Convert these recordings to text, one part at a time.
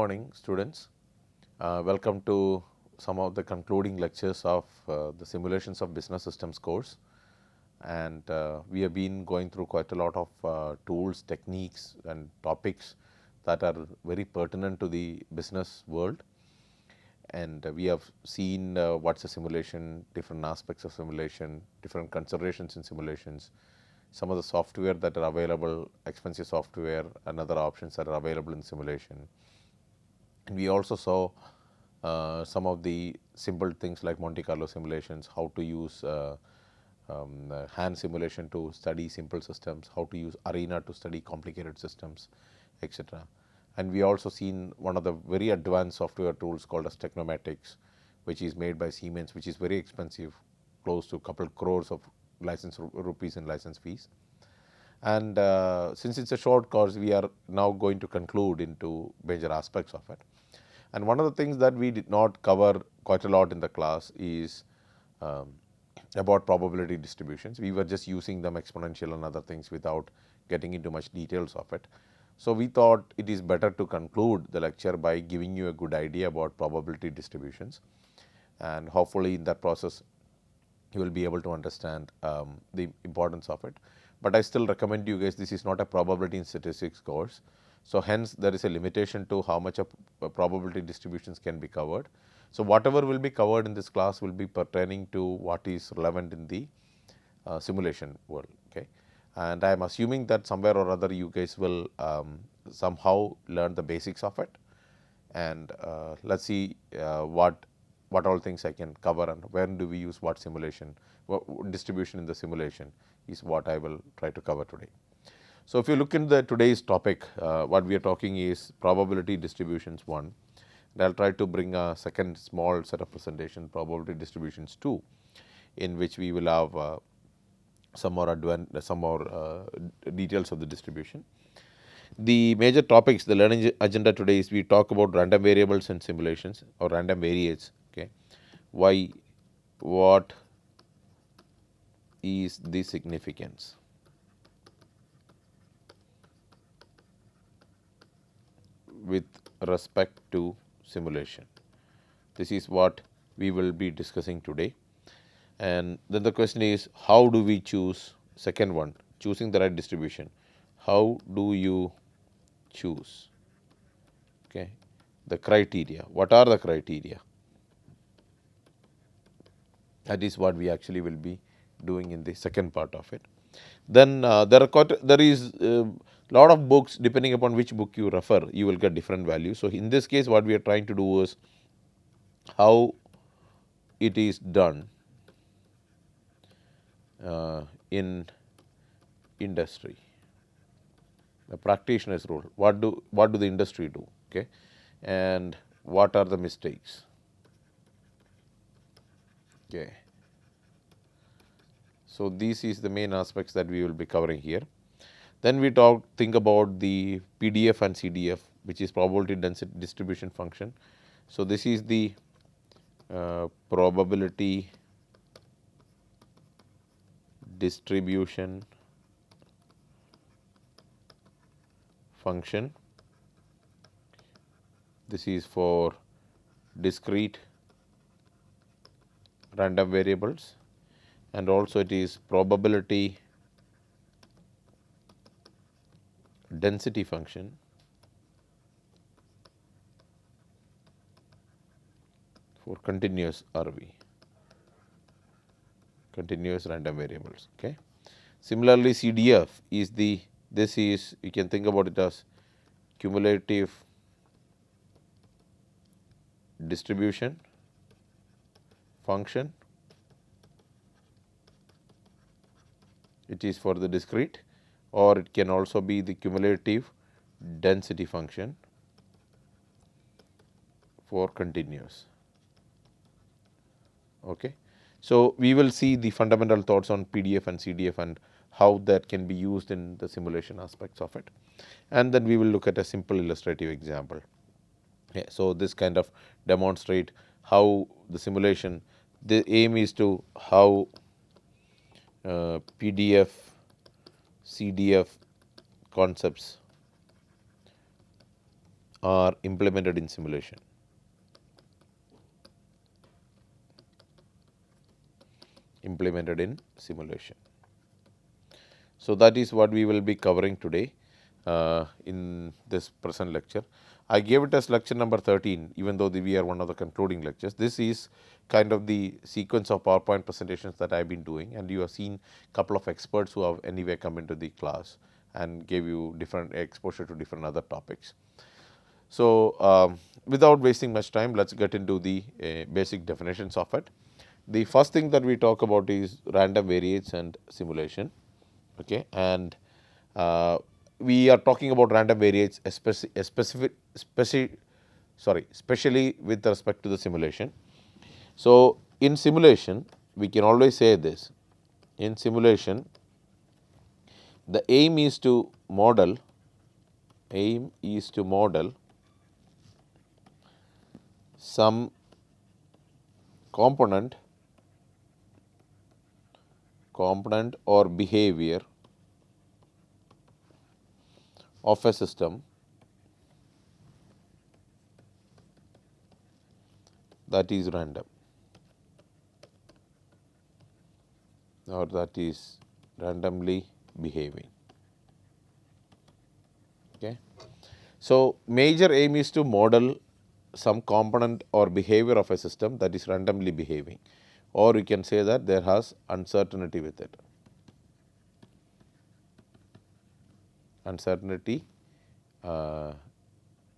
morning, students. Welcome to some of the concluding lectures of the Simulations of Business Systems course. And we have been going through quite a lot of tools, techniques and topics that are very pertinent to the business world. And we have seen what's a simulation, different aspects of simulation, different considerations in simulations, some of the software that are available, expensive software and other options that are available in simulation. And we also saw some of the simple things like Monte Carlo simulations, how to use hand simulation to study simple systems, how to use Arena to study complicated systems, etc. And we also seen one of the very advanced software tools called as Technomatics, which is made by Siemens, which is very expensive, close to a couple crores of license rupees in license fees. And since it's a short course, we are now going to conclude into major aspects of it. And one of the things that we did not cover quite a lot in the class is about probability distributions. We were just using them exponential and other things without getting into much details of it. So we thought it is better to conclude the lecture by giving you a good idea about probability distributions, and hopefully in that process you will be able to understand the importance of it. But I still recommend you guys, this is not a probability in statistics course. So hence there is a limitation to how much of probability distributions can be covered. So whatever will be covered in this class will be pertaining to what is relevant in the simulation world. Okay, and I am assuming that somewhere or other you guys will somehow learn the basics of it, and let's see what all things I can cover and when do we use what simulation, what distribution in the simulation is what I will try to cover today. So if you look in the today's topic, what we are talking is probability distributions 1, and I'll try to bring a second small set of presentation, probability distributions 2, in which we will have some more details of the distribution. The major topics, the learning agenda today is we talk about random variables and simulations or random variates. Okay, why, what is the significance? With respect to simulation. This is what we will be discussing today. And then the question is, how do we choose? Second one, choosing the right distribution. How do you choose? Okay, the criteria. What are the criteria? That is what we actually will be doing in the second part of it. Then there is lot of books. Depending upon which book you refer, you will get different values. So in this case, what we are trying to do is how it is done in industry, the practitioner's role. What do the industry do? Okay, and what are the mistakes? Okay. So this is the main aspects that we will be covering here. Then we think about the PDF and CDF, which is probability density distribution function. So this is the probability distribution function. This is for discrete random variables, and also it is probability density function for continuous RV, continuous random variables. Okay. Similarly, CDF is you can think about it as cumulative distribution function. It is for the discrete, or it can also be the cumulative density function for continuous. Okay. So we will see the fundamental thoughts on PDF and CDF and how that can be used in the simulation aspects of it, and then we will look at a simple illustrative example. Yeah, so this kind of demonstrate how the simulation, the aim is to how PDF, CDF concepts are implemented in simulation. Implemented in simulation. So, that is what we will be covering today in this present lecture. I gave it as lecture number 13, even though we are one of the concluding lectures. This is kind of the sequence of PowerPoint presentations that I have been doing, and you have seen couple of experts who have anyway come into the class and gave you different exposure to different other topics. So, without wasting much time, let us get into the basic definitions of it. The first thing that we talk about is random variates and simulation. Okay, and we are talking about random variates especially with respect to the simulation. So, in simulation we can always say this: in simulation the aim is to model some component or behavior of a system that is random or that is randomly behaving. Okay. So, major aim is to model some component or behavior of a system that is randomly behaving, or you can say that there has uncertainty with it. Uncertainty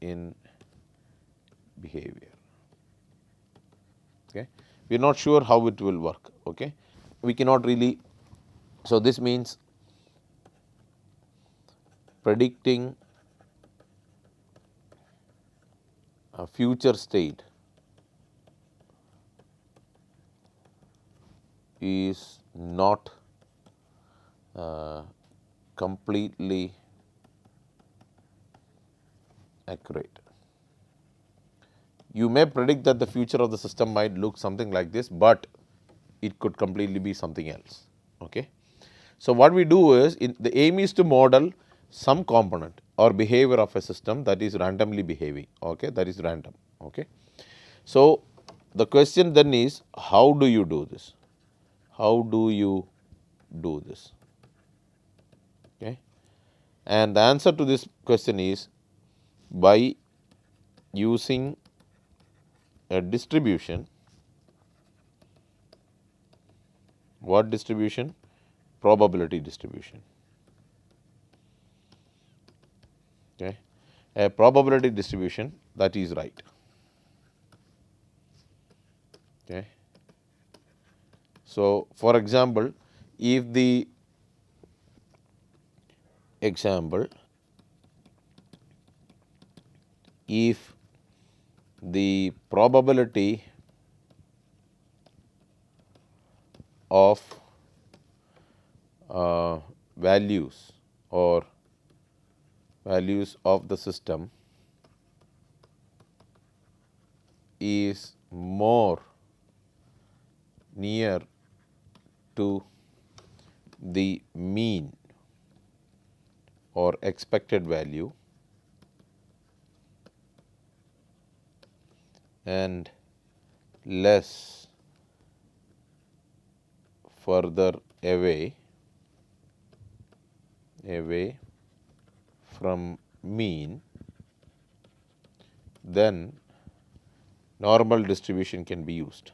in behavior. Okay. We are not sure how it will work. Okay. We cannot really. So, this means predicting a future state is not completely accurate. You may predict that the future of the system might look something like this, but it could completely be something else. Okay. So, what we do is the aim is to model some component or behavior of a system that is randomly behaving. Okay, that is random. Okay. So, the question then is, how do you do this? How do you do this? Okay. And the answer to this question is by using a distribution. What distribution? Probability distribution. Okay. A probability distribution that is right. Okay. So, for example, if the probability of values or values of the system is more near to the mean or expected value and less further away from mean, then normal distribution can be used.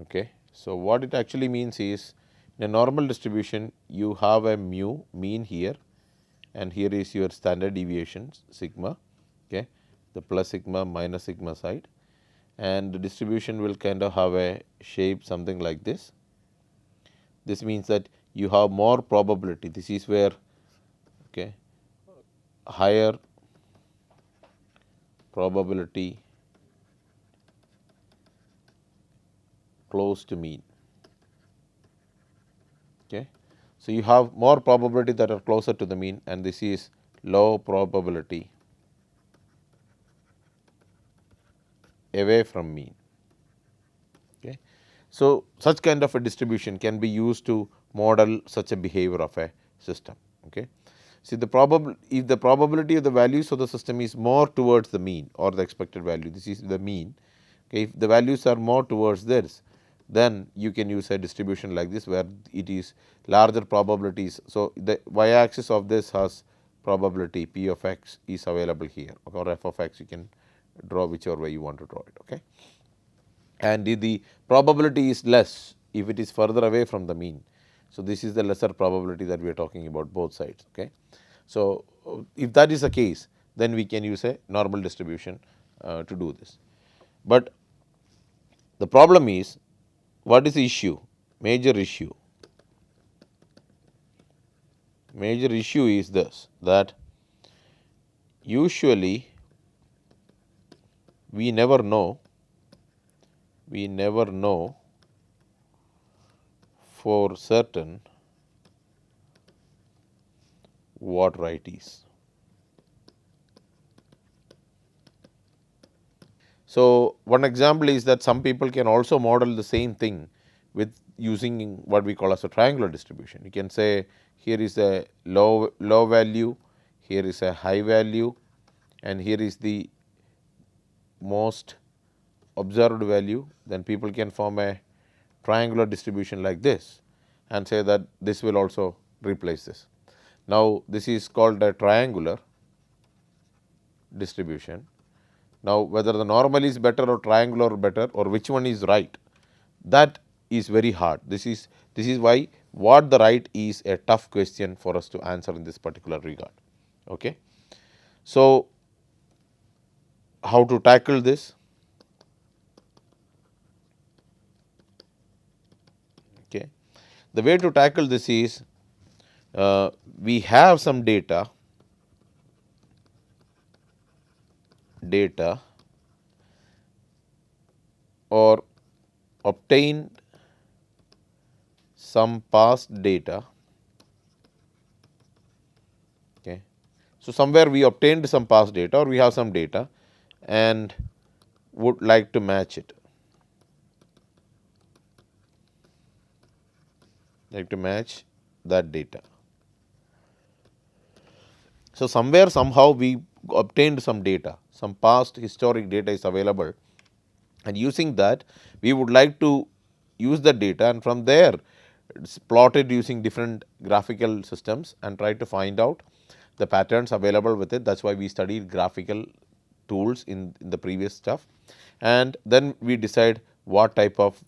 Okay. So, what it actually means is, in a normal distribution you have a mu mean here, and here is your standard deviation sigma, okay, the plus sigma minus sigma side, and the distribution will kind of have a shape something like this. This means that you have more probability. This is where, okay, higher probability close to mean. Okay. So, you have more probability that are closer to the mean, and this is low probability away from mean. Okay. So, such kind of a distribution can be used to model such a behavior of a system. Okay. See, if the probability of the values of the system is more towards the mean or the expected value, this is the mean. Okay. If the values are more towards this, then you can use a distribution like this, where it is larger probabilities. So, the y axis of this has probability p of x is available here, or f of x, you can draw whichever way you want to draw it. Okay. And the probability is less if it is further away from the mean. So, this is the lesser probability that we are talking about both sides. Okay. So, if that is the case, then we can use a normal distribution to do this. But the problem is, what is the issue? Major issue is this, that usually we never know for certain what right is. So, one example is that some people can also model the same thing with using what we call as a triangular distribution. You can say here is a low value, here is a high value, and here is the most observed value. Then people can form a triangular distribution like this and say that this will also replace this. Now, this is called a triangular distribution. Now, whether the normal is better or triangular better, or which one is right, that is very hard. This is why what the right is a tough question for us to answer in this particular regard. Okay. So, how to tackle this? Okay. The way to tackle this is, we have some data or obtained some past data. Okay. So, somewhere we obtained some past data, or we have some data and would like to match it, that data. So, somewhere somehow we obtained some data, some past historic data is available, and using that we would like to use the data, and from there it's plotted using different graphical systems and try to find out the patterns available with it. That is why we studied graphical tools in the previous stuff, and then we decide what type of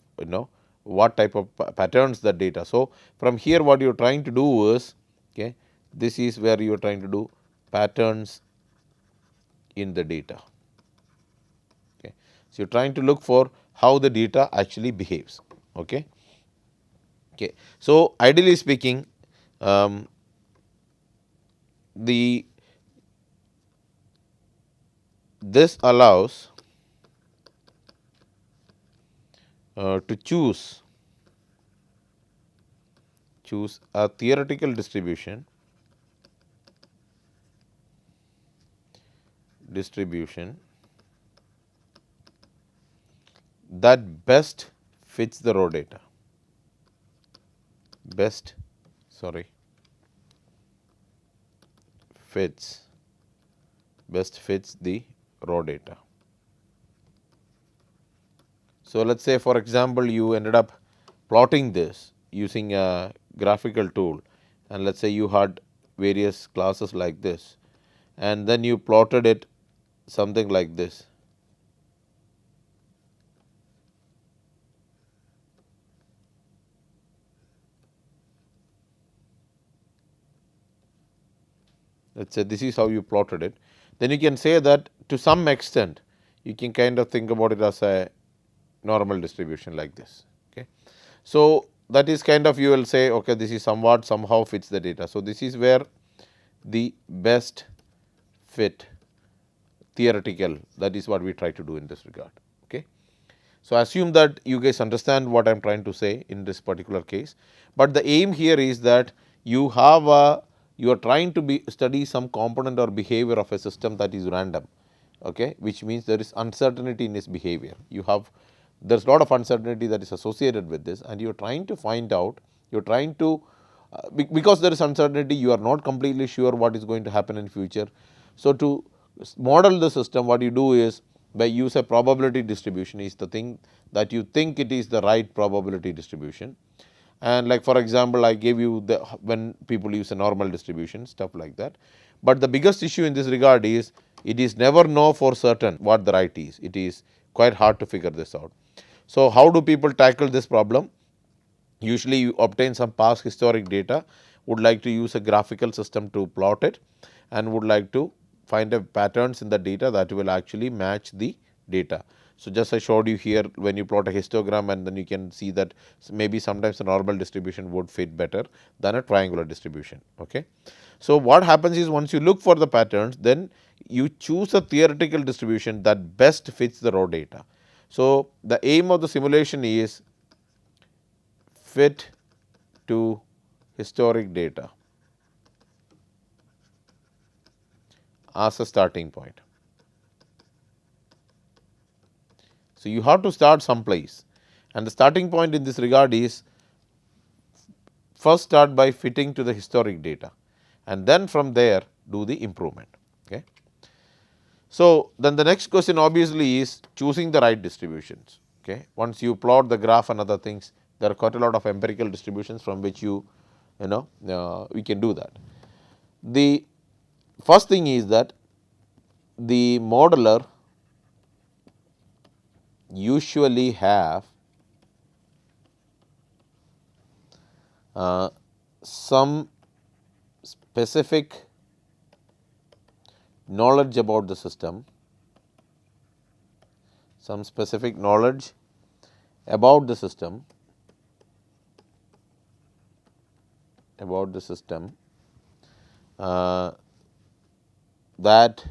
patterns the data. So, from here what you are trying to do is, okay, this is where you are trying to do patterns in the data. Okay. So, you are trying to look for how the data actually behaves. Okay. Okay. So, ideally speaking, this allows to choose a theoretical distribution that best fits the raw data, best fits the raw data. So, let us say for example, you ended up plotting this using a graphical tool, and let us say you had various classes like this, and then you plotted it something like this. Let us say this is how you plotted it. Then you can say that to some extent you can kind of think about it as a normal distribution like this. Okay. So, that is kind of, you will say, okay, this is somehow fits the data. So, this is where the best fit theoretical, that is what we try to do in this regard. Okay. So, assume that you guys understand what I am trying to say in this particular case, but the aim here is that you are trying to study some component or behavior of a system that is random, okay, which means there is uncertainty in its behavior. You have there is a lot of uncertainty that is associated with this, and you are trying to find out, you are trying to because there is uncertainty, you are not completely sure what is going to happen in future. So, to model the system, what you do is by use a probability distribution is the thing that you think it is the right probability distribution. And like for example, I gave you the when people use a normal distribution, stuff like that. But the biggest issue in this regard is it is never know for certain what the right is. It is quite hard to figure this out. So, how do people tackle this problem? Usually you obtain some past historic data, would like to use a graphical system to plot it, and would like to find a patterns in the data that will actually match the data. So, just I showed you here, when you plot a histogram, and then you can see that maybe sometimes a normal distribution would fit better than a triangular distribution. Okay. So, what happens is once you look for the patterns, then you choose a theoretical distribution that best fits the raw data. So, the aim of the simulation is fit to historic data as a starting point. So, you have to start someplace, and the starting point in this regard is first start by fitting to the historic data, and then from there do the improvement. Okay. So, then the next question obviously is choosing the right distributions. Okay. Once you plot the graph and other things, there are quite a lot of empirical distributions from which we can do that. The first thing is that the modeler usually have some specific knowledge about the system, some specific knowledge about the system, that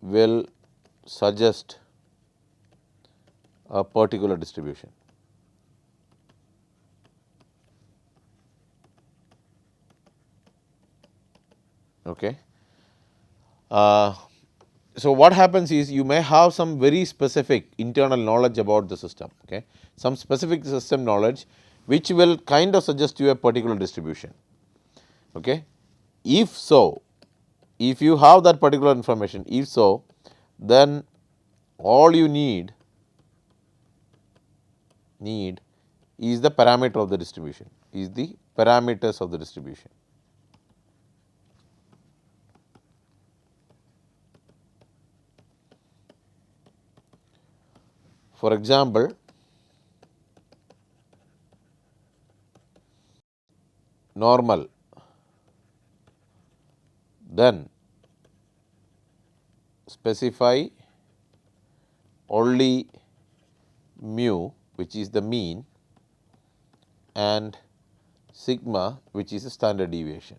will suggest a particular distribution. Okay. So, what happens is you may have some very specific internal knowledge about the system, okay, some specific system knowledge which will kind of suggest you a particular distribution. Okay. If so, if you have that particular information, if so, then all you need is the parameter of the distribution, is the parameters of the distribution. For example, normal, then specify only mu, which is the mean, and sigma, which is a standard deviation.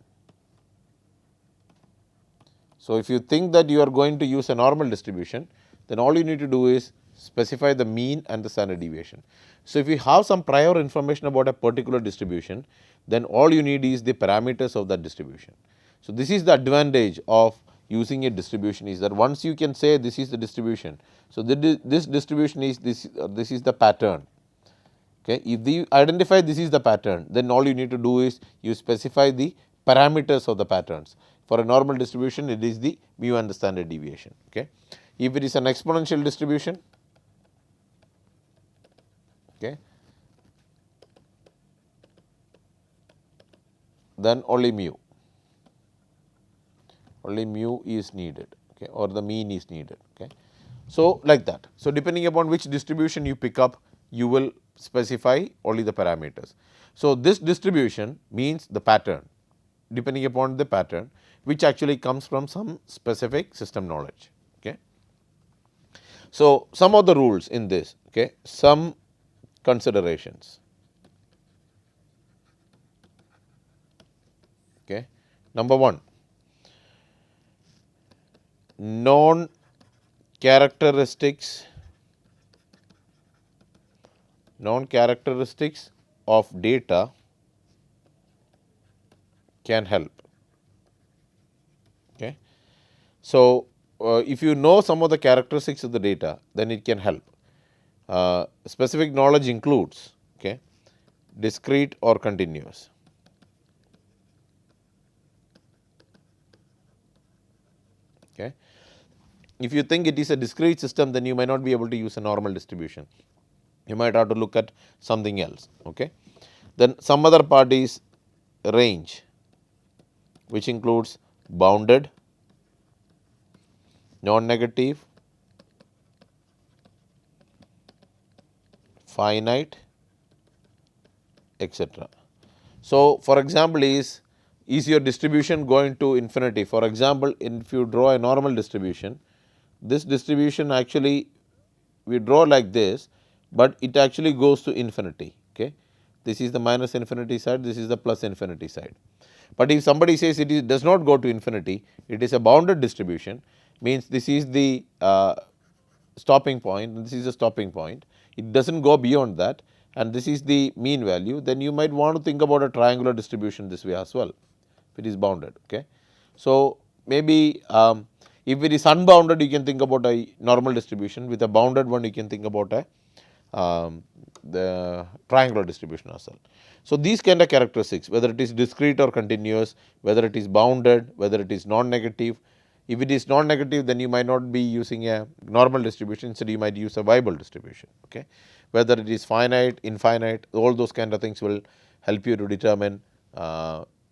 So, if you think that you are going to use a normal distribution, then all you need to do is specify the mean and the standard deviation. So, if you have some prior information about a particular distribution, then all you need is the parameters of that distribution. So, this is the advantage of using a distribution, is that once you can say this is the distribution. So, this distribution is this is the pattern. Okay. If you identify this is the pattern, then all you need to do is you specify the parameters of the patterns. For a normal distribution, it is the mu and the standard deviation. Okay. If it is an exponential distribution, okay, then only mu is needed, okay, or the mean is needed. Okay. So, like that. So, depending upon which distribution you pick up, you will specify only the parameters. So, this distribution means the pattern, depending upon the pattern, which actually comes from some specific system knowledge. Okay. So, some of the rules in this, okay, some considerations. Okay. Number 1, known characteristics of data can help. Okay. So, if you know some of the characteristics of the data, then it can help. Specific knowledge includes, okay, discrete or continuous. Okay. If you think it is a discrete system, then you might not be able to use a normal distribution. You might have to look at something else. Okay. Then some other part is range, which includes bounded, non-negative, finite, etc. So, for example, is your distribution going to infinity? For example, if you draw a normal distribution, this distribution actually we draw like this, but it actually goes to infinity. Okay. This is the minus infinity side, this is the plus infinity side. But if somebody says it does not go to infinity, it is a bounded distribution, means this is the stopping point and this is the stopping point, it does not go beyond that and this is the mean value, then you might want to think about a triangular distribution this way as well, if it is bounded. Okay. So, maybe if it is unbounded, you can think about a normal distribution. With a bounded one, you can think about a the triangular distribution as well. So, these kind of characteristics, whether it is discrete or continuous, whether it is bounded, whether it is non-negative. If it is non-negative, then you might not be using a normal distribution, instead you might use a Weibull distribution. Okay. Whether it is finite, infinite, all those kind of things will help you to determine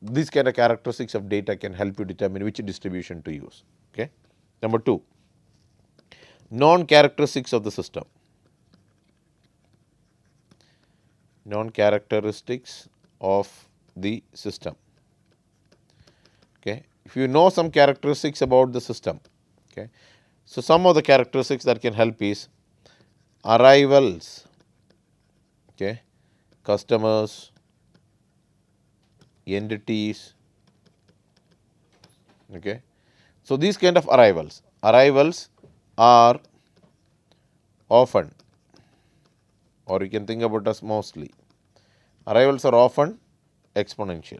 these kind of characteristics of data can help you determine which distribution to use. Okay. Number 2, non-characteristics of the system. Non-characteristics of the system. Okay. If you know some characteristics about the system, okay. So, some of the characteristics that can help is arrivals, okay, customers, entities. Okay. So, these kind of arrivals are often, or you can think about as mostly, arrivals are often exponential.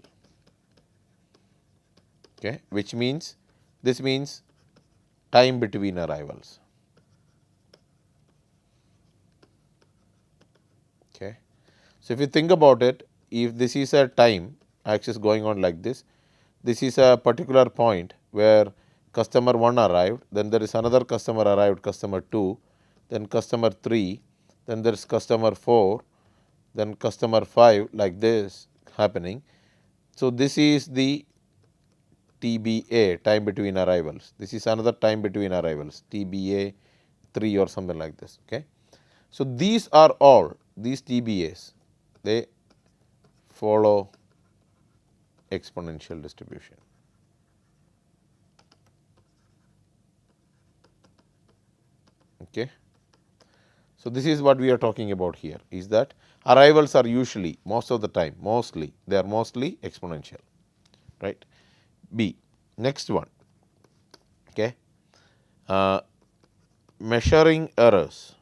Okay, which means this means time between arrivals. Okay. So, if you think about it, if this is a time axis going on like this is a particular point where customer 1 arrived, then there is another customer arrived, customer 2, then customer 3, then there is customer 4, then customer 5, like this happening. So, this is the TBA, time between arrivals. This is another time between arrivals, TBA 3 or something like this. Okay. So, these are all these TBAs, they follow exponential distribution. Okay. So, this is what we are talking about here, is that arrivals are usually, most of the time, mostly they are mostly exponential, right. B, next one, okay. Measuring errors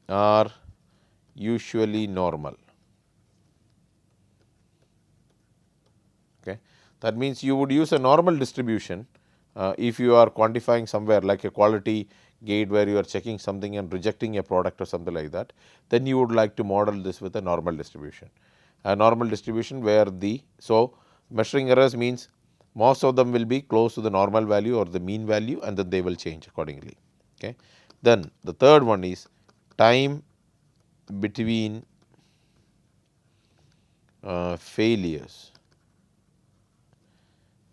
are usually normal. Okay. That means you would use a normal distribution if you are quantifying somewhere like a quality gate where you are checking something and rejecting a product or something like that, then you would like to model this with a normal distribution. A normal distribution where so measuring errors means most of them will be close to the normal value or the mean value and then they will change accordingly. Okay. Then the third one is time between failures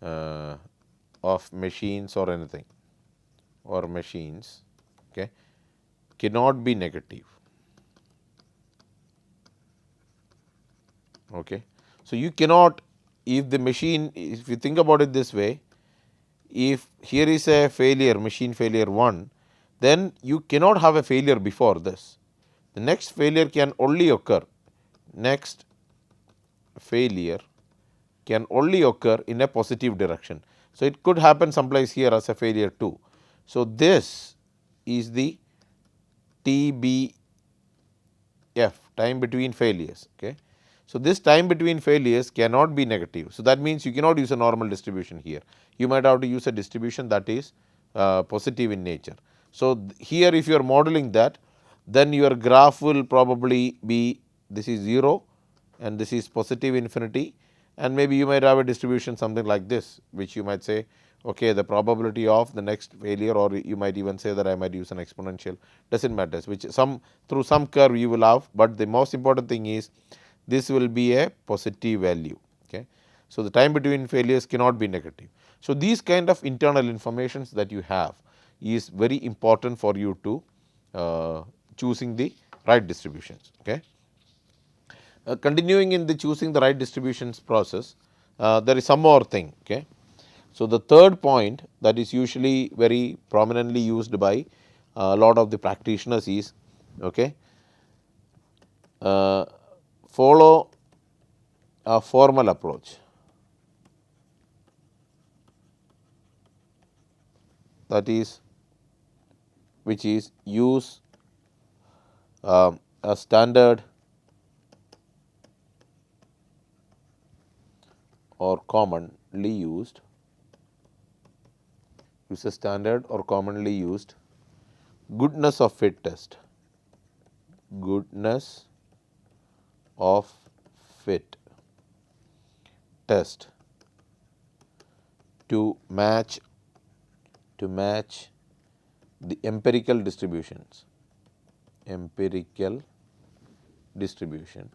of machines or anything or machines, okay, cannot be negative. Okay. So, you cannot, if the machine, if you think about it this way, if here is a failure, machine failure 1, then you cannot have a failure before this. The next failure can only occur, next failure can only occur in a positive direction. So, it could happen someplace here as a failure 2. So, this is the TBF, time between failures. Okay. So, this time between failures cannot be negative. So, that means you cannot use a normal distribution here. You might have to use a distribution that is positive in nature. So, here if you are modeling that, then your graph will probably be, this is 0 and this is positive infinity, and maybe you might have a distribution something like this, which you might say, okay, the probability of the next failure, or you might even say that I might use an exponential, does not matter, which some through some curve you will have, but the most important thing is this will be a positive value. Okay. So, the time between failures cannot be negative. So, these kind of internal informations that you have is very important for you to choosing the right distributions. Okay. Continuing in the choosing the right distributions process, there is some more thing. Okay. So, the third point that is usually very prominently used by a lot of the practitioners is, okay, follow a formal approach, that is, which is use a standard or commonly used, use a standard or commonly used goodness of fit test, goodness of fit test to match the empirical distributions, empirical distribution.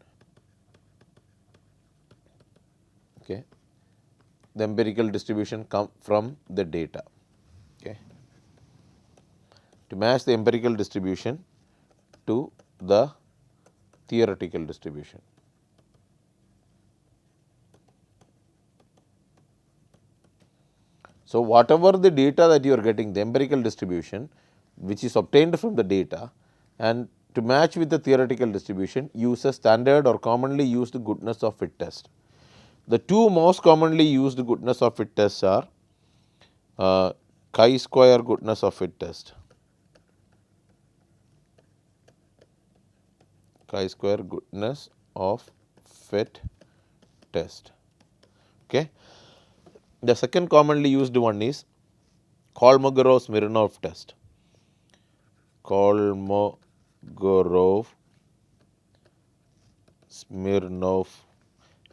Okay. The empirical distribution come from the data. Okay. To match the empirical distribution to the theoretical distribution. So, whatever the data that you are getting, the empirical distribution which is obtained from the data, and to match with the theoretical distribution, use a standard or commonly used goodness of fit test. The two most commonly used goodness of fit tests are chi-square goodness of fit test, chi-square goodness of fit test. Okay. The second commonly used one is Kolmogorov-Smirnov test, Kolmogorov-Smirnov,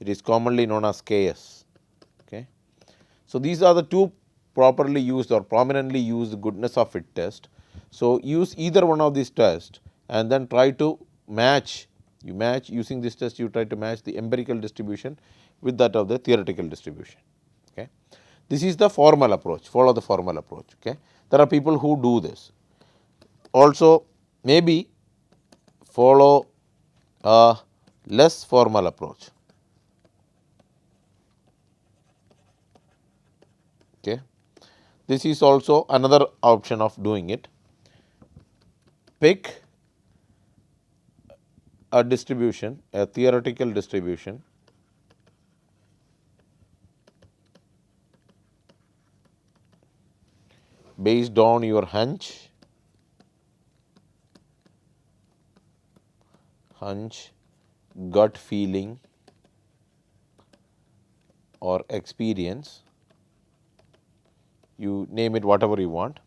it is commonly known as KS. Okay. So, these are the two properly used or prominently used goodness of fit test. So, use either one of these tests and then try to match, you match using this test, you try to match the empirical distribution with that of the theoretical distribution. Okay. This is the formal approach, follow the formal approach. Okay. There are people who do this. Also, maybe follow a less formal approach. Okay. This is also another option of doing it. Pick a distribution, a theoretical distribution based on your hunch, gut feeling or experience, you name it whatever you want.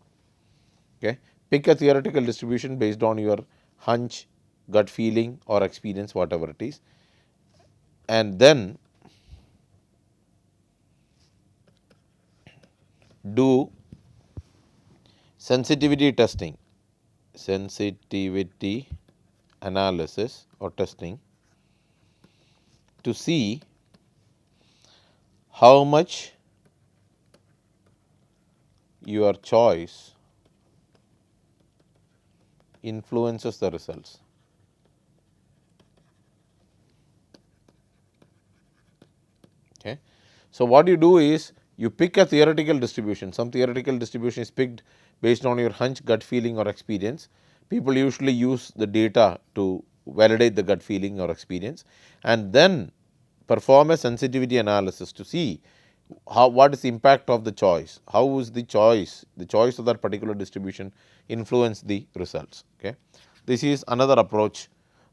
Okay. Pick a theoretical distribution based on your hunch, gut feeling or experience, whatever it is, and then do sensitivity testing, sensitivity analysis or testing to see how much your choice influences the results. Okay. So, what you do is you pick a theoretical distribution, some theoretical distribution is picked based on your hunch, gut feeling or experience. People usually use the data to validate the gut feeling or experience, and then perform a sensitivity analysis to see what is the impact of the choice, how is the choice of that particular distribution influence the results. Okay. This is another approach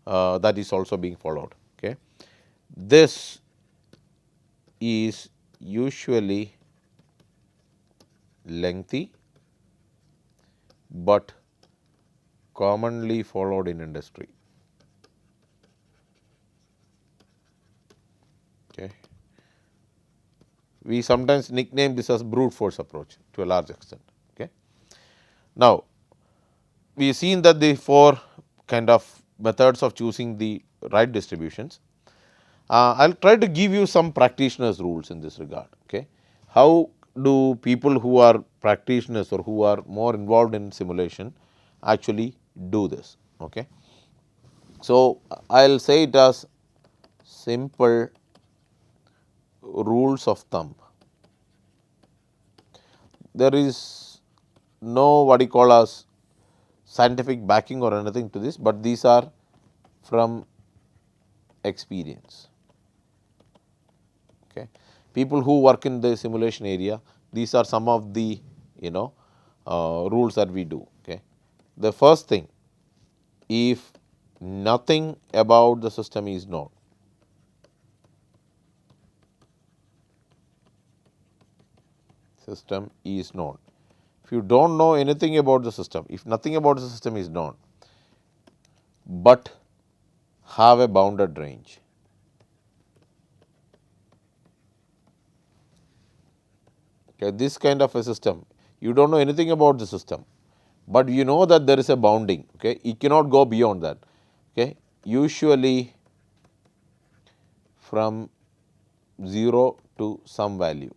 that is also being followed. Okay. This is usually lengthy but commonly followed in industry. Okay. We sometimes nickname this as brute force approach to a large extent. Okay. Now, we have seen that the four kind of methods of choosing the right distributions. I will try to give you some practitioners rules in this regard. Okay. How do people who are practitioners or who are more involved in simulation actually do this? Okay. So, I will say it as simple rules of thumb. There is no what you call as scientific backing or anything to this, but these are from experience. Okay. People who work in the simulation area, these are some of the rules that we do. Okay. The first thing, if nothing about the system is known, system is known. If you do not know anything about the system, if nothing about the system is known, but have a bounded range, okay, this kind of a system, you do not know anything about the system, but you know that there is a bounding, okay, you cannot go beyond that. Okay. Usually from 0 to some value.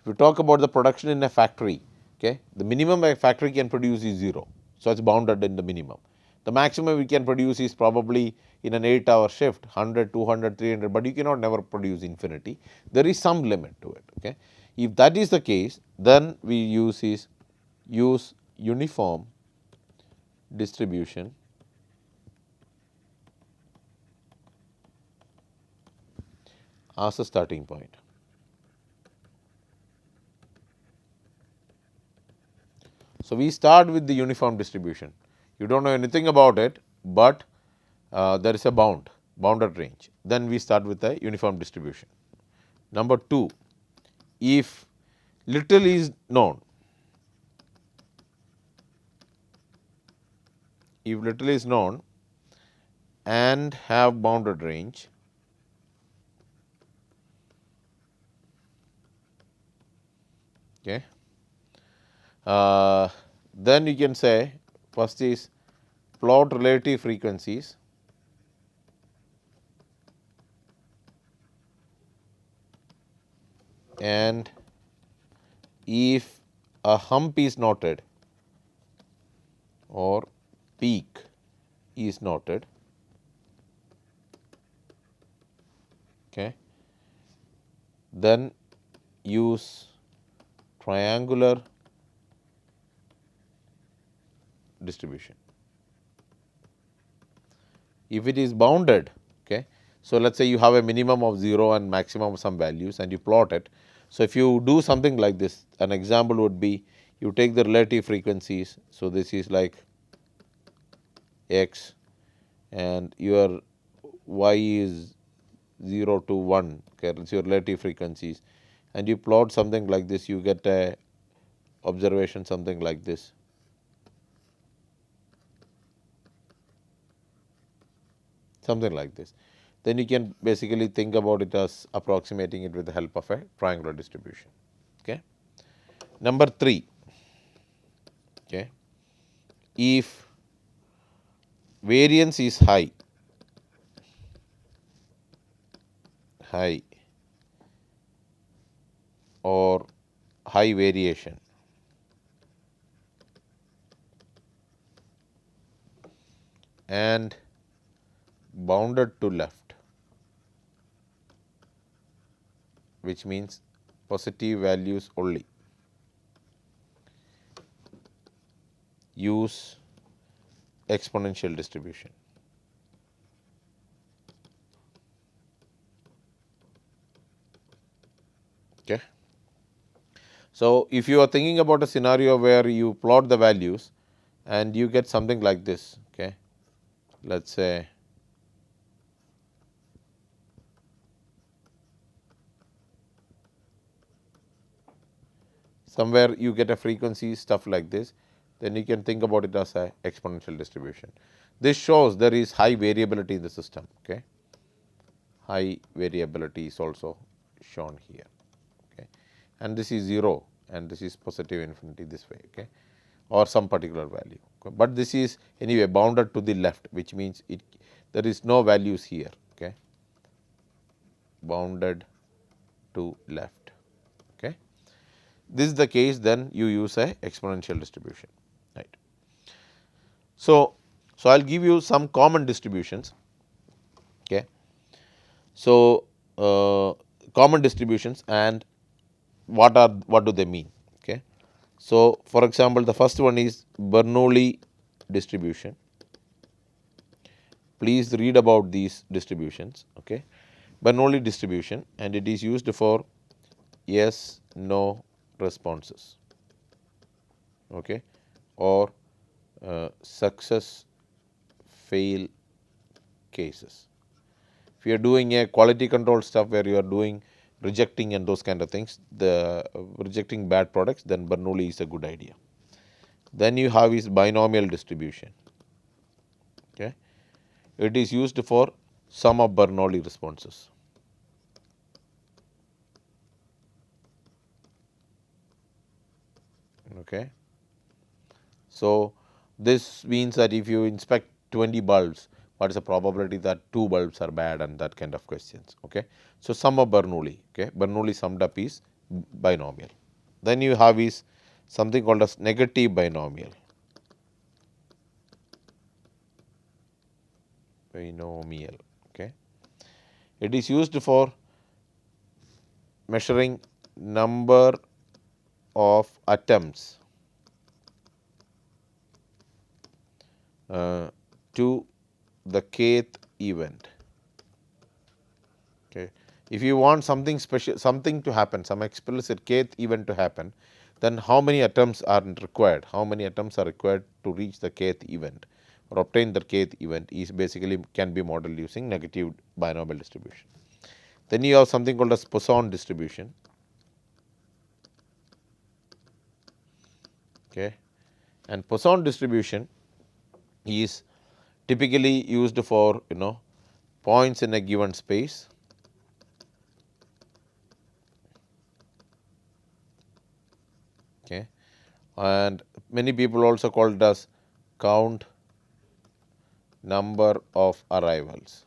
If you talk about the production in a factory, okay, the minimum a factory can produce is 0. So, it is bounded in the minimum. The maximum we can produce is probably in an 8-hour shift 100, 200, 300, but you cannot never produce infinity. There is some limit to it. Okay. If that is the case, then we use uniform distribution as a starting point. So, we start with the uniform distribution. You do not know anything about it, but there is a bounded range. Then we start with the uniform distribution. Number 2, if little is known, if little is known and have bounded range, okay, then you can say first is plot relative frequencies and if a hump is noted or peak is noted, okay, then use triangular distribution. If it is bounded, okay, so let us say you have a minimum of 0 and maximum of some values and you plot it. So, if you do something like this, an example would be you take the relative frequencies. So, this is like x and your y is 0 to 1, okay, that is your relative frequencies, and you plot something like this, you get a observation something like this. Something like this. Then you can basically think about it as approximating it with the help of a triangular distribution. Okay. Number 3, okay, if variance is high or high variation and bounded to left, which means positive values only, use exponential distribution. Okay. So, if you are thinking about a scenario where you plot the values and you get something like this, okay, let us say somewhere you get a frequency stuff like this, then you can think about it as a exponential distribution. This shows there is high variability in the system. Okay. High variability is also shown here. Okay. And this is 0 and this is positive infinity this way, okay, or some particular value. Okay. But this is anyway bounded to the left, which means it there is no values here. Okay. Bounded to left. Okay. This is the case, then you use a exponential distribution, right. So I will give you some common distributions. Okay. So common distributions and what do they mean? Okay. So for example, the first one is Bernoulli distribution. Please read about these distributions. Okay. Bernoulli distribution, and it is used for yes no responses, okay, or success fail cases. If you are doing a quality control stuff where you are doing rejecting and those kind of things, the rejecting bad products, then Bernoulli is a good idea. Then you have is binomial distribution. Okay. It is used for sum of Bernoulli responses. Okay. So this means that if you inspect 20 bulbs, what is the probability that 2 bulbs are bad and that kind of questions. Okay. So sum of Bernoulli. Okay. Bernoulli summed up is binomial. Then you have is something called as negative binomial. Binomial. Okay. It is used for measuring number of attempts to the kth event. Okay. If you want something special, something to happen, some explicit kth event to happen, then how many attempts are required? How many attempts are required to reach the kth event or obtain the kth event is basically can be modeled using negative binomial distribution. Then you have something called as Poisson distribution. Okay. And Poisson distribution is typically used for points in a given space. Okay. And many people also call it as count number of arrivals.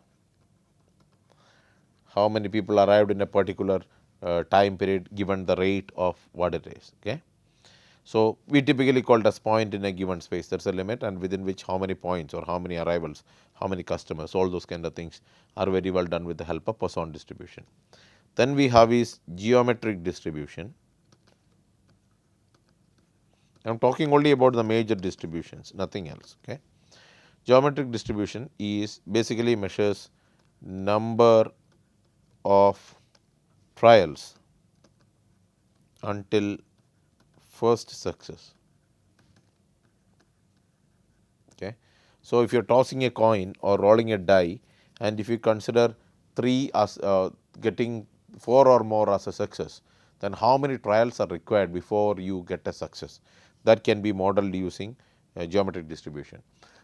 How many people arrived in a particular time period given the rate of what it is. Okay. So we typically call it as point in a given space. That's a limit, and within which how many points or how many arrivals, how many customers, all those kind of things are very well done with the help of Poisson distribution. Then we have is geometric distribution. I am talking only about the major distributions, nothing else. Okay. Geometric distribution is basically measures number of trials until first success. Okay. So if you are tossing a coin or rolling a die, and if you consider 3 as getting 4 or more as a success, then how many trials are required before you get a success? That can be modeled using a geometric distribution.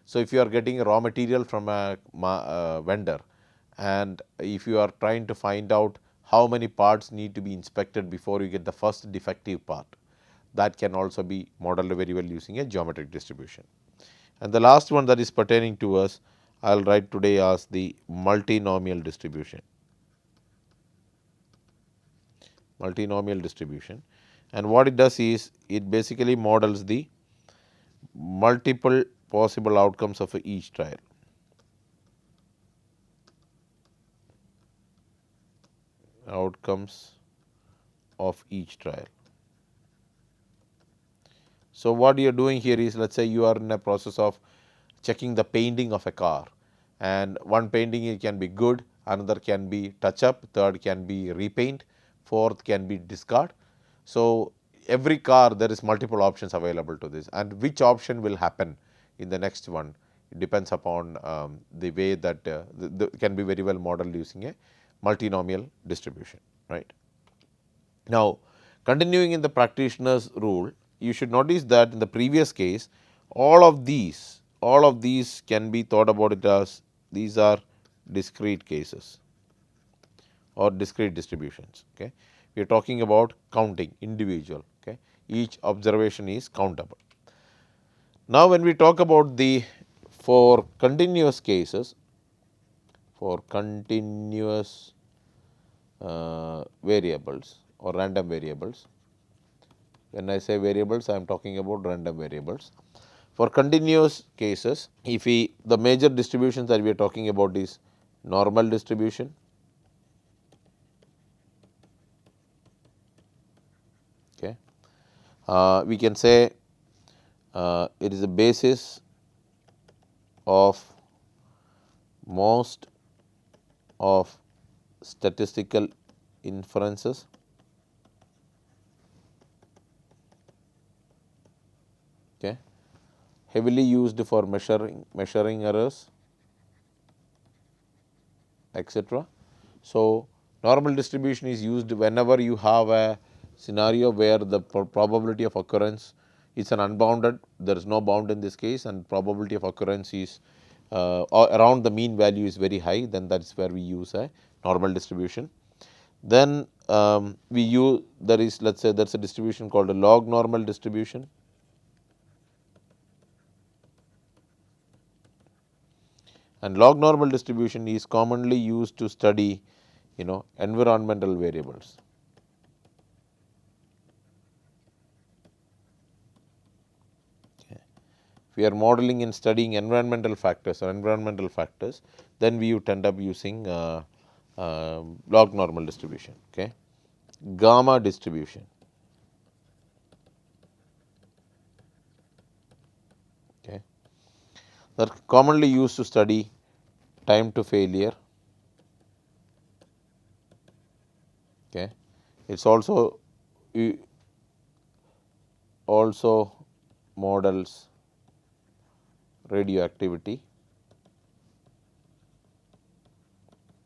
So if you are getting raw material from a vendor, and if you are trying to find out how many parts need to be inspected before you get the first defective part, that can also be modeled very well using a geometric distribution. And the last one that is pertaining to us, I will write today as the multinomial distribution. Multinomial distribution, and what it does is it basically models the multiple possible outcomes of each trial. Outcomes of each trial. So what you are doing here is, let us say you are in a process of checking the painting of a car, and one painting can be good, another can be touch up, third can be repaint, fourth can be discard. So every car there is multiple options available to this, and which option will happen in the next one, it depends upon the way that can be very well modeled using a multinomial distribution, right. Now Continuing in the practitioner's rule, you should notice that in the previous case, all of these can be thought about it as these are discrete cases or discrete distributions. Okay. We are talking about counting individual. Okay. Each observation is countable. Now, when we talk about the for continuous cases, for continuous variables or random variables, when I say variables, I am talking about random variables. For continuous cases, if we the major distributions that we are talking about is normal distribution, okay. We can say it is the basis of most of statistical inferences, okay, heavily used for measuring errors, etc. So, normal distribution is used whenever you have a scenario where the probability of occurrence is an unbounded, there is no bound in this case, and probability of occurrence is around the mean value is very high, then that is where we use a normal distribution. Then we use, there is, let us say there is a distribution called a log normal distribution. And log normal distribution is commonly used to study environmental variables. Okay. If we are modeling and studying environmental factors or environmental factors, then we would end up using log normal distribution. Okay. Gamma distribution. Okay. That are commonly used to study time to failure. Okay. It is also models radioactivity.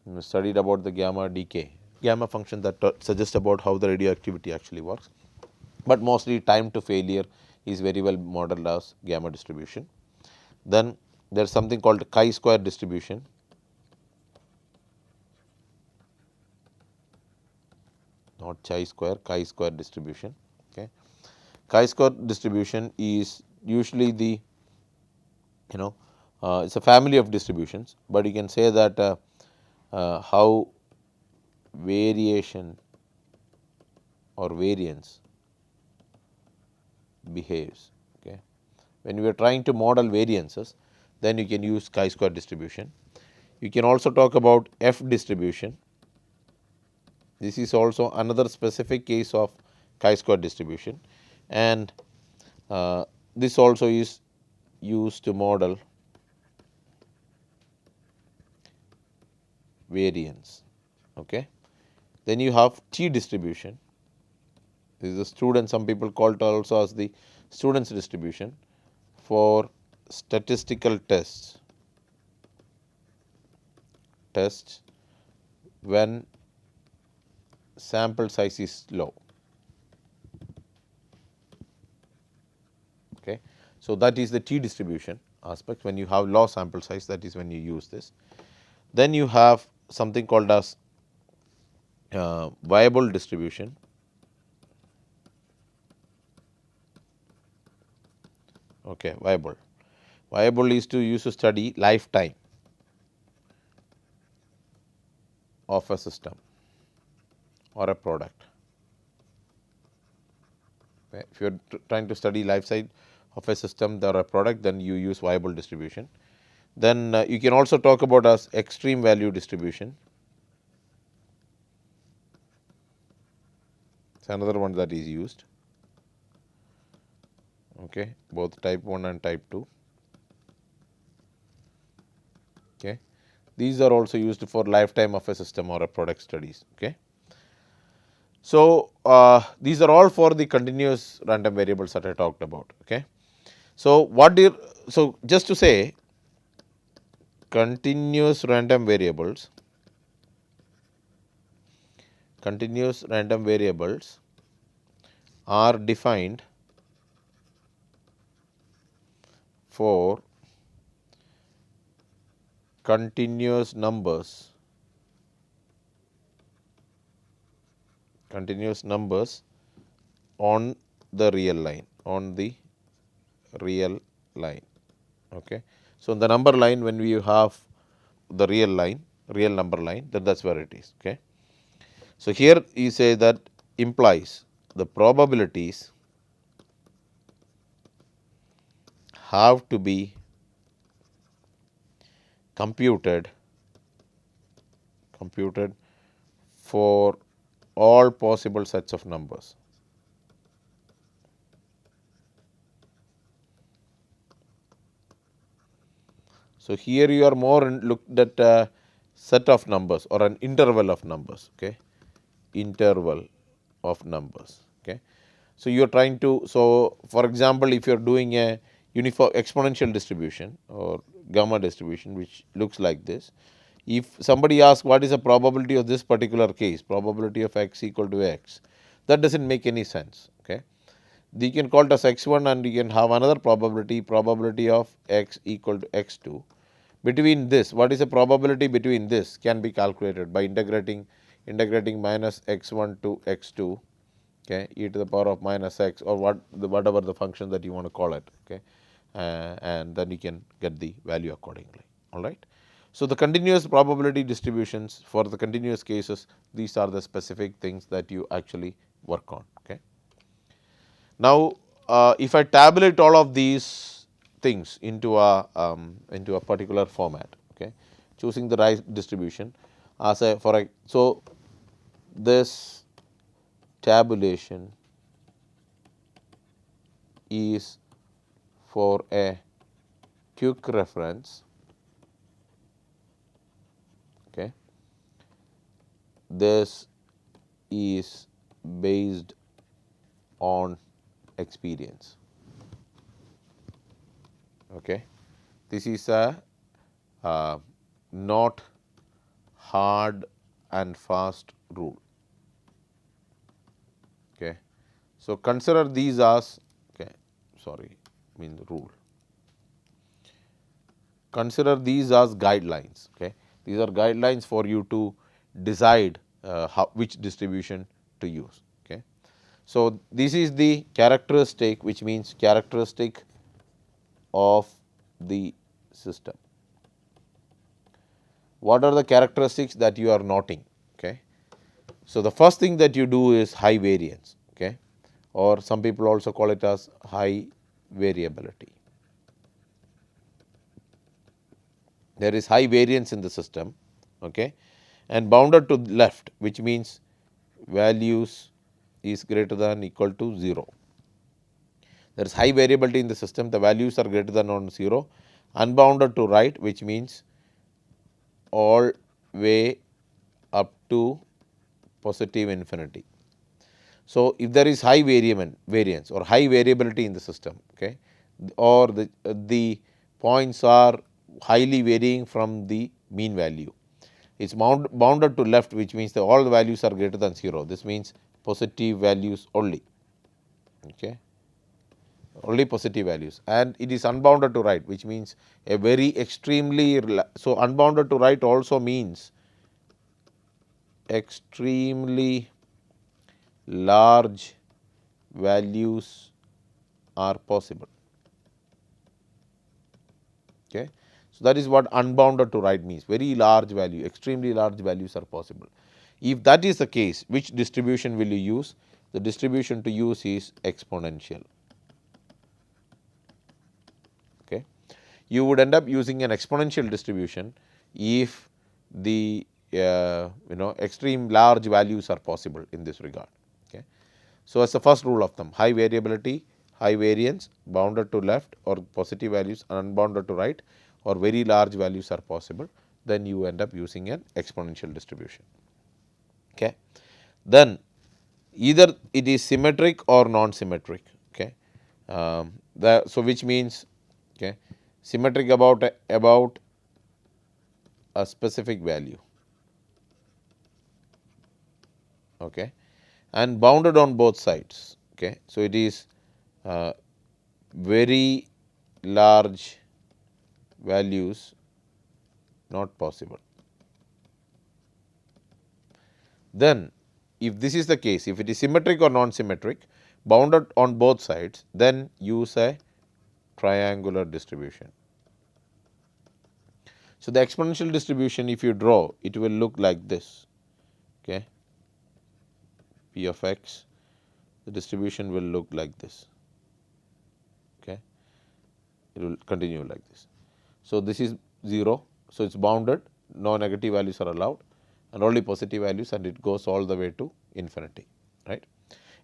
We studied about the gamma decay, gamma function that suggests about how the radioactivity actually works, but mostly time to failure is very well modeled as gamma distribution. Then there is something called chi-square distribution. Not chi-square, chi-square distribution. Okay. Chi-square distribution is usually the it is a family of distributions, but you can say that how variation or variance behaves. Okay. When you are trying to model variances, then you can use chi-square distribution. You can also talk about F distribution. This is also another specific case of chi-square distribution, and this also is used to model variance. Okay. Then you have T distribution. This is a student, some people call it also as the student's distribution for statistical tests when sample size is low. Okay. So, that is the T distribution aspect. When you have low sample size, that is when you use this. Then you have something called as viable distribution. Okay, viable. Viable is to use to study lifetime of a system or a product. Okay. If you are trying to study life cycle of a system or a product, then you use viable distribution. Then you can also talk about as extreme value distribution. It is another one that is used. Okay, both type 1 and type 2. Okay. These are also used for lifetime of a system or a product studies. Okay. So, these are all for the continuous random variables that I talked about. Okay. So, just to say continuous random variables are defined for continuous numbers on the real line. Okay. So, in the number line, when we have the real number line, that is where it is. Okay. So, here you say that implies the probabilities have to be computed for all possible sets of numbers. So, here you are more looked at a set of numbers or an interval of numbers. Okay. Interval of numbers. Okay. So, you are trying to, so for example, if you are doing a uniform exponential distribution or gamma distribution which looks like this, if somebody asks what is the probability of this particular case, probability of x equal to x, that does not make any sense. Okay. You can call it as x1 and you can have another probability of x equal to x2. Between this, what is the probability between this can be calculated by integrating minus x1 to x2, okay, e to the power of minus x or whatever the function that you want to call it, okay, and then you can get the value accordingly. All right. So, the continuous probability distributions for the continuous cases, these are the specific things that you actually work on. Okay. Now, if I tabulate all of these things into a particular format, okay, choosing the right distribution as a so this tabulation is for a quick reference. Okay. This is based on experience. Okay. This is a not hard and fast rule. Okay. So, consider these as rule. Consider these as guidelines. Okay. These are guidelines for you to decide which distribution to use. Okay. So, this is the characteristic, which means characteristic of the system. What are the characteristics that you are noting? Okay. So, the first thing that you do is high variance, okay, or some people also call it as high variability. There is high variance in the system, okay, and bounded to left, which means values is greater than equal to 0. There is high variability in the system, the values are greater than or 0, unbounded to right, which means all way up to positive infinity. So, if there is high variance or high variability in the system, okay, or the points are highly varying from the mean value, it is bounded to left, which means that all the values are greater than 0. This means positive values only, okay, only positive values, and it is unbounded to right, which means a very extremely, so unbounded to right also means extremely large values are possible. Okay. So, that is what unbounded to right means, very large value, extremely large values are possible. If that is the case, which distribution will you use? The distribution to use is exponential. Okay. You would end up using an exponential distribution if the extreme large values are possible in this regard. Okay. So, as the first rule of thumb, high variability, high variance, bounded to left or positive values and unbounded to right or very large values are possible, then you end up using an exponential distribution. Okay. Then either it is symmetric or non-symmetric. Okay. So, which means, okay, symmetric about a specific value, okay, and bounded on both sides. Okay. So, it is very large values not possible. Then if this is the case, if it is symmetric or non-symmetric, bounded on both sides, then use a triangular distribution. So, the exponential distribution, if you draw, it will look like this. Okay. P of x, the distribution will look like this. Okay. It will continue like this. So, this is 0. So, it is bounded, no negative values are allowed and only positive values, and it goes all the way to infinity, right.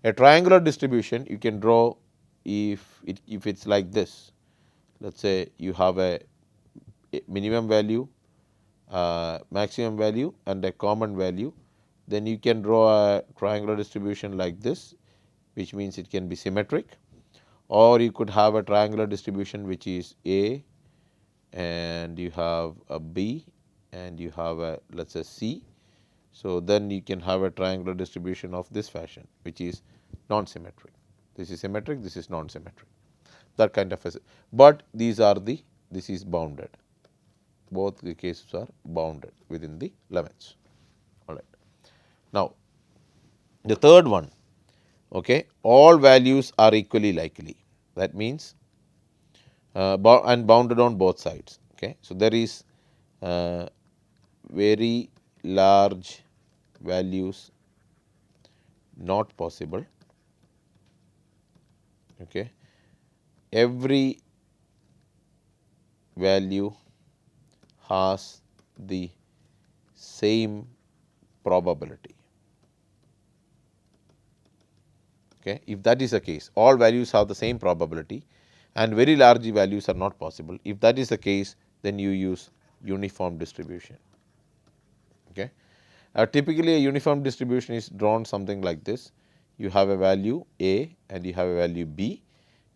A triangular distribution you can draw if it is like this. Let us say you have a minimum value, maximum value and a common value, then you can draw a triangular distribution like this, which means it can be symmetric, or you could have a triangular distribution which is A and you have a B and you have a, let us say, C. So, then you can have a triangular distribution of this fashion, which is non-symmetric. This is symmetric, this is non-symmetric, that kind of a, but these are the, this is bounded, both the cases are bounded within the limits. All right. Now, the third one, okay, all values are equally likely, that means and bounded on both sides. Okay. So, there is very large values not possible. Okay. Every value has the same probability. Okay. If that is the case, all values have the same probability and very large values are not possible. If that is the case, then you use uniform distribution. Okay. Typically, a uniform distribution is drawn something like this. You have a value A and you have a value B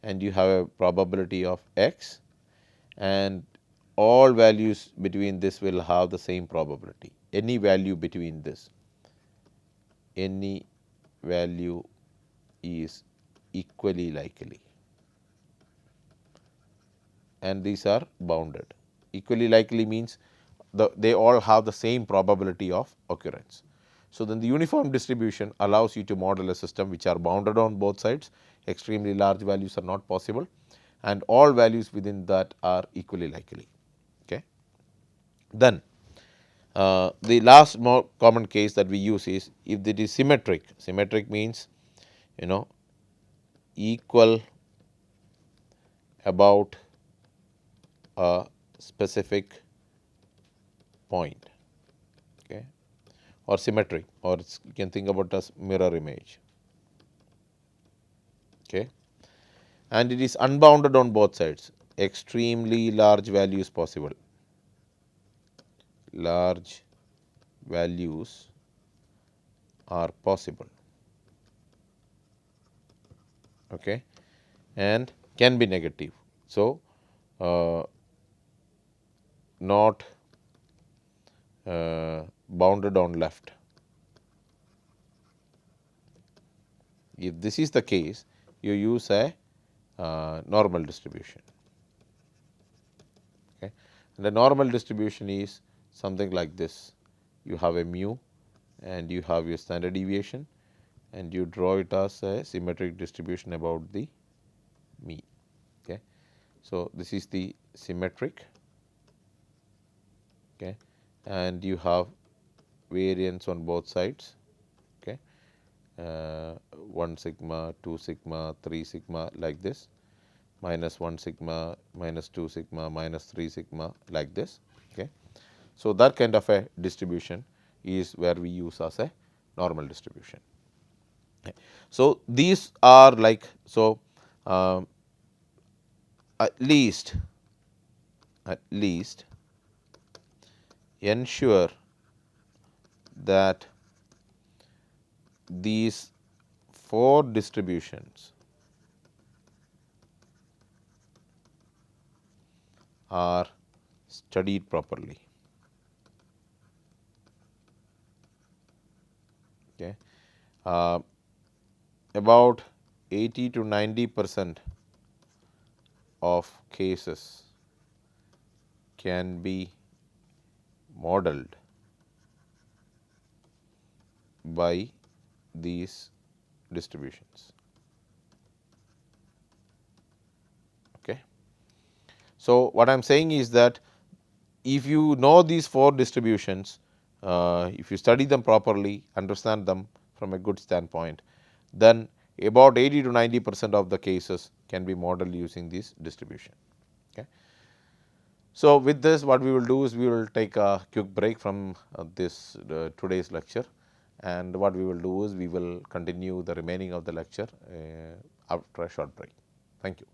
and you have a probability of x, and all values between this will have the same probability. Any value between this, any value is equally likely, and these are bounded. Equally likely means they all have the same probability of occurrence. So, then the uniform distribution allows you to model a system which are bounded on both sides, extremely large values are not possible and all values within that are equally likely. Okay. Then the last more common case that we use is if it is symmetric. Symmetric means, you know, equal about a specific point, okay, or symmetric, or you can think about as mirror image. Okay. And it is unbounded on both sides, extremely large values possible, large values are possible, okay, and can be negative. So, not bounded on left. If this is the case, you use a normal distribution. Okay. And the normal distribution is something like this. You have a mu and you have your standard deviation and you draw it as a symmetric distribution about the mean. Okay. So, this is the symmetric, okay, and you have variance on both sides, okay, 1 sigma, 2 sigma, 3 sigma like this, minus 1 sigma, minus 2 sigma, minus 3 sigma like this. Okay. So, that kind of a distribution is where we use as a normal distribution. Okay. So, these are like, so at least ensure that these 4 distributions are studied properly. Okay. About 80 to 90% of cases can be modeled by these distributions. Okay. So, what I am saying is that if you know these 4 distributions, if you study them properly, understand them from a good standpoint, then about 80 to 90% of the cases can be modeled using this distribution. Okay. So, with this what we will do is we will take a quick break from this today's lecture, and what we will do is we will continue the remaining of the lecture after a short break. Thank you.